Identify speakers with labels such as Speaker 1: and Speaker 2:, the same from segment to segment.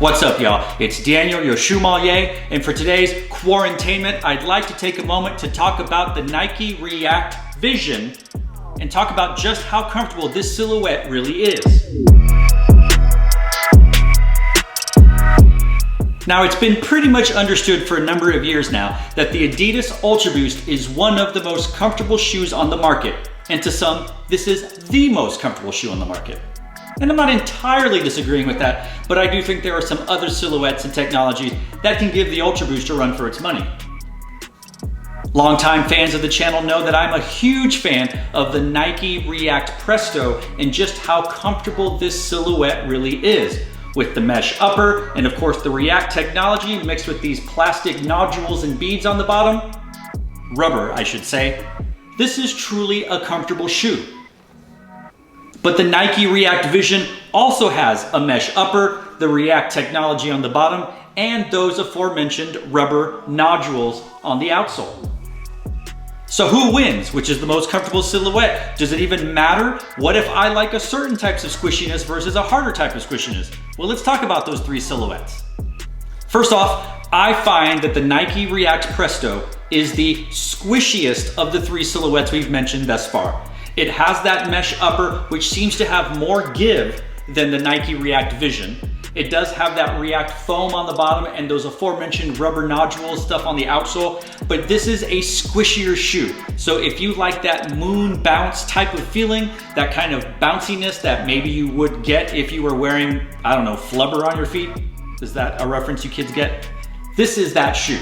Speaker 1: What's up, y'all? It's Daniel, your Shoemmelier, and for today's quarantainment, I'd like to take a moment to talk about the Nike React Vision and talk about just how comfortable this silhouette really is. Now, it's been pretty much understood for a number of years now that the Adidas Ultra Boost is one of the most comfortable shoes on the market, and to some, this is the most comfortable shoe on the market. And I'm not entirely disagreeing with that, but I do think there are some other silhouettes and technologies that can give the Ultra Boost a run for its money. Longtime fans of the channel know that I'm a huge fan of the Nike React Presto and just how comfortable this silhouette really is. With the mesh upper and of course the React technology mixed with these plastic nodules and beads on the bottom, rubber I should say, this is truly a comfortable shoe. But the Nike React Vision also has a mesh upper, the React technology on the bottom, and those aforementioned rubber nodules on the outsole. So who wins? Which is the most comfortable silhouette? Does it even matter? What if I like a certain types of squishiness versus a harder type of squishiness? Well, let's talk about those three silhouettes. First off, I find that the Nike React Presto is the squishiest of the three silhouettes we've mentioned thus far. It has that mesh upper, which seems to have more give than the Nike React Vision. It does have that React foam on the bottom and those aforementioned rubber nodule stuff on the outsole, but this is a squishier shoe. So if you like that moon bounce type of feeling, that kind of bounciness that maybe you would get if you were wearing, I don't know, flubber on your feet. Is that a reference you kids get? This is that shoe.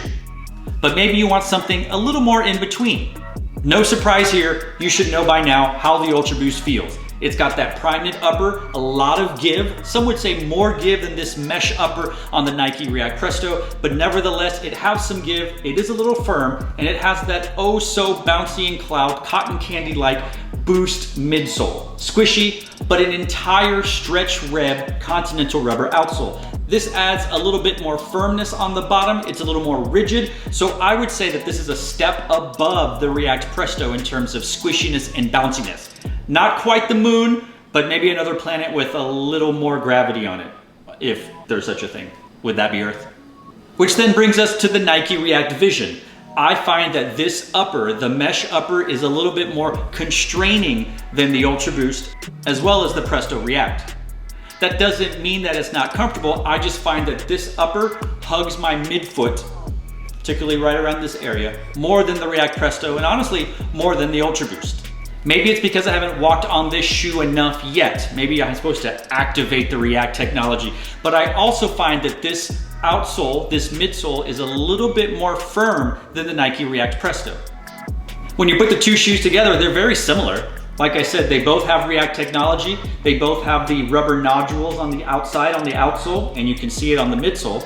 Speaker 1: But maybe you want something a little more in between. No surprise here, you should know by now how the Ultra Boost feels. It's got that prime-knit upper, a lot of give. Some would say more give than this mesh upper on the Nike React Presto, but nevertheless, it has some give, it is a little firm, and it has that oh so bouncy and cloud, cotton candy-like Boost midsole. Squishy, but an entire stretch reb continental rubber outsole. This adds a little bit more firmness on the bottom. It's a little more rigid. So I would say that this is a step above the React Presto in terms of squishiness and bounciness. Not quite the moon, but maybe another planet with a little more gravity on it, if there's such a thing. Would that be Earth? Which then brings us to the Nike React Vision. I find that this upper, the mesh upper, is a little bit more constraining than the Ultra Boost, as well as the Presto React. That doesn't mean that it's not comfortable. I just find that this upper hugs my midfoot, particularly right around this area, more than the React Presto, and honestly, more than the Ultra Boost. Maybe it's because I haven't walked on this shoe enough yet. Maybe I'm supposed to activate the React technology. But I also find that this outsole, this midsole, is a little bit more firm than the Nike React Presto. When you put the two shoes together, they're very similar. Like I said, they both have React technology. They both have the rubber nodules on the outside, on the outsole, and you can see it on the midsole.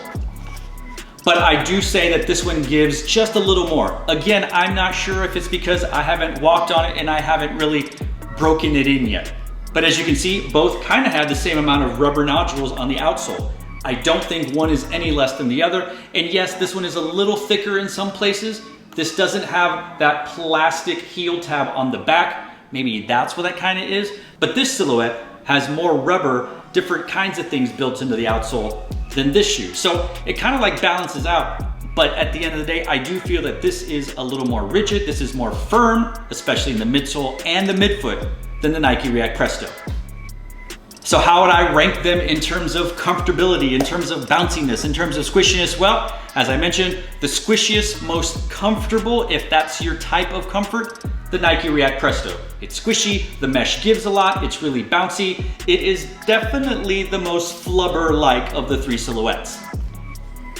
Speaker 1: But I do say that this one gives just a little more. Again, I'm not sure if it's because I haven't walked on it and I haven't really broken it in yet. But as you can see, both kind of have the same amount of rubber nodules on the outsole. I don't think one is any less than the other. And yes, this one is a little thicker in some places. This doesn't have that plastic heel tab on the back. Maybe that's what that kind of is. But this silhouette has more rubber, different kinds of things built into the outsole than this shoe. So it kind of like balances out. But at the end of the day, I do feel that this is a little more rigid. This is more firm, especially in the midsole and the midfoot, than the Nike React Presto. So how would I rank them in terms of comfortability, in terms of bounciness, in terms of squishiness? Well, as I mentioned, the squishiest, most comfortable, if that's your type of comfort, the Nike React Presto. It's squishy, the mesh gives a lot, it's really bouncy. It is definitely the most flubber-like of the three silhouettes.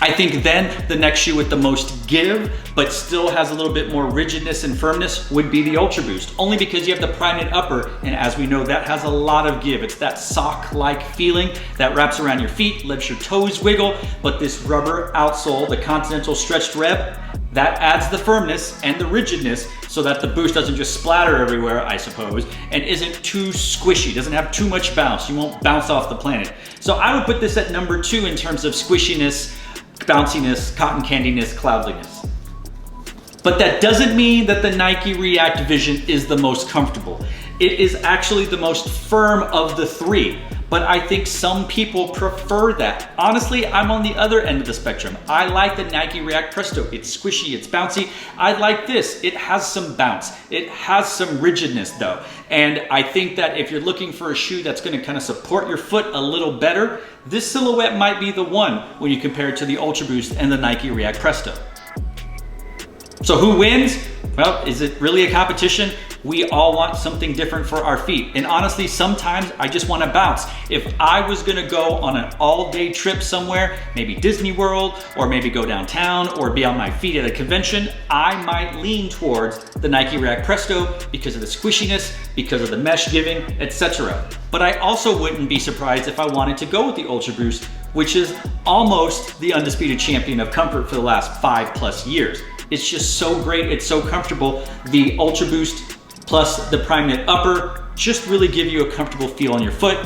Speaker 1: I think then the next shoe with the most give, but still has a little bit more rigidness and firmness would be the Ultra Boost, only because you have the prime-knit upper, and as we know, that has a lot of give. It's that sock-like feeling that wraps around your feet, lets your toes wiggle, but this rubber outsole, the Continental Stretched Reb, that adds the firmness and the rigidness so that the boost doesn't just splatter everywhere, I suppose, and isn't too squishy, doesn't have too much bounce. You won't bounce off the planet. So I would put this at number 2 in terms of squishiness, bounciness, cotton candiness, cloudliness. But that doesn't mean that the Nike React Vision is the most comfortable. It is actually the most firm of the three, but I think some people prefer that. Honestly, I'm on the other end of the spectrum. I like the Nike React Presto. It's squishy, it's bouncy. I like this. It has some bounce. It has some rigidness though. And I think that if you're looking for a shoe that's gonna kind of support your foot a little better, this silhouette might be the one when you compare it to the Ultra Boost and the Nike React Presto. So who wins? Well, is it really a competition? We all want something different for our feet. And honestly, sometimes I just want to bounce. If I was gonna go on an all-day trip somewhere, maybe Disney World, or maybe go downtown, or be on my feet at a convention, I might lean towards the Nike React Presto because of the squishiness, because of the mesh giving, etc. But I also wouldn't be surprised if I wanted to go with the Ultra Boost, which is almost the undisputed champion of comfort for the last 5+ years. It's just so great, it's so comfortable. The Ultra Boost plus the Prime Knit upper just really give you a comfortable feel on your foot.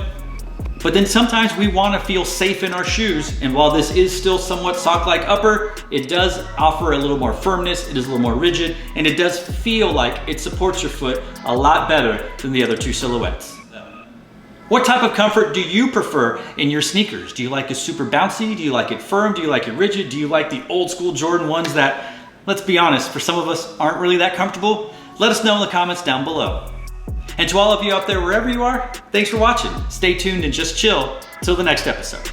Speaker 1: But then sometimes we want to feel safe in our shoes, and while this is still somewhat sock-like upper, it does offer a little more firmness, it is a little more rigid, and it does feel like it supports your foot a lot better than the other two silhouettes. What type of comfort do you prefer in your sneakers? Do you like it super bouncy? Do you like it firm? Do you like it rigid? Do you like the old school Jordan ones that, let's be honest, for some of us aren't really that comfortable? Let us know in the comments down below. And to all of you out there, wherever you are, thanks for watching. Stay tuned and just chill till the next episode.